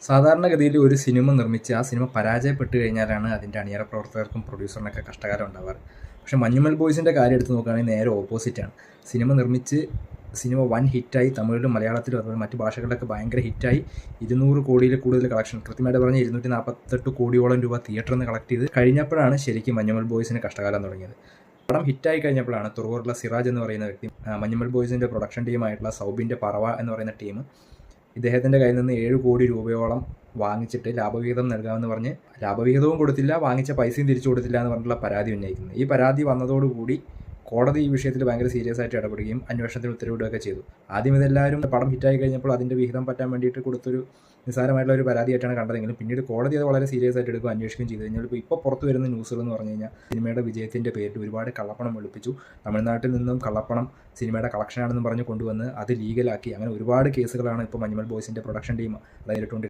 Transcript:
സാധാരണഗതിയിൽ ഒരു സിനിമ നിർമ്മിച്ച് ആ സിനിമ പരാജയപ്പെട്ട് കഴിഞ്ഞാലാണ് അതിൻ്റെ അണിയറ പ്രവർത്തകർക്കും പ്രൊഡ്യൂസറിനൊക്കെ കഷ്ടകാലം ഉണ്ടാവാറ്. പക്ഷേ മഞ്ഞുമൽ ബോയ്സിൻ്റെ കാര്യം എടുത്ത് നോക്കുകയാണെങ്കിൽ നേരെ ഓപ്പോസിറ്റാണ്. സിനിമ നിർമ്മിച്ച് സിനിമ വൻ ഹിറ്റായി തമിഴിലും മലയാളത്തിലും അതുപോലെ മറ്റ് ഭാഷകളിലൊക്കെ ഭയങ്കര ഹിറ്റായി 200 കോടിയിൽ കൂടുതൽ കളക്ഷൻ, കൃത്യമായിട്ട് പറഞ്ഞാൽ 248 കോടിയോളം രൂപ തിയേറ്ററിൽ നിന്ന് കളക്ട് ചെയ്ത് കഴിഞ്ഞപ്പോഴാണ് ശരിക്കും മഞ്ഞുമൽ ബോയ്സിന് കഷ്ടകാലം തുടങ്ങിയത്. പടം ഹിറ്റായി കഴിഞ്ഞപ്പോഴാണ് തുറവൂറുള്ള സിറാജ് എന്ന് പറയുന്ന വ്യക്തി മഞ്ഞുമൽ ബോയ്സിൻ്റെ പ്രൊഡക്ഷൻ ടീമായിട്ടുള്ള സൗബിൻ്റെ പറവ എന്ന് പറയുന്ന ടീം ഇദ്ദേഹത്തിൻ്റെ കയ്യിൽ നിന്ന് 7 കോടി രൂപയോളം വാങ്ങിച്ചിട്ട് ലാഭവിഹിതം നൽകാമെന്ന് പറഞ്ഞ് ലാഭവിഹിതവും കൊടുത്തില്ല, വാങ്ങിച്ച പൈസയും തിരിച്ചു കൊടുത്തില്ല എന്ന് പറഞ്ഞിട്ടുള്ള പരാതി ഉന്നയിക്കുന്നത്. ഈ പരാതി വന്നതോടുകൂടി കോടതി ഈ വിഷയത്തിൽ ഭയങ്കര സീരിയസ് ആയിട്ട് ഇടപെടുകയും അന്വേഷണത്തിന് ഉത്തരവിടുകയൊക്കെ ചെയ്തു. ആദ്യം ഇതെല്ലാവരും പടം ഹിറ്റായി കഴിഞ്ഞപ്പോൾ അതിൻ്റെ വിഹിതം പറ്റാൻ വേണ്ടിയിട്ട് കൊടുത്തൊരു നിസ്സാരമായിട്ടുള്ള ഒരു പരാതിയായിട്ടാണ് കണ്ടതെങ്കിലും പിന്നീട് കോടതി അത് വളരെ സീരിയസ് ആയിട്ട് എടുക്കുകയും അന്വേഷിക്കുകയും ചെയ്തു കഴിഞ്ഞാൽ ഇപ്പോൾ പുറത്തു വരുന്ന ന്യൂസുകൾ എന്ന് പറഞ്ഞു കഴിഞ്ഞാൽ സിനിമയുടെ വിജയത്തിൻ്റെ പേരിൽ ഒരുപാട് കള്ളപ്പണം വെളുപ്പിച്ചു, തമിഴ്നാട്ടിൽ നിന്നും കള്ളപ്പണം സിനിമയുടെ കളക്ഷനാണെന്ന് പറഞ്ഞ് കൊണ്ടുവന്ന് അത് ലീഗലാക്കി, അങ്ങനെ ഒരുപാട് കേസുകളാണ് ഇപ്പോൾ മഞ്ഞുമൽ ബോയ്സിൻ്റെ പ്രൊഡക്ഷൻ ടീം നേരിട്ടുകൊണ്ട്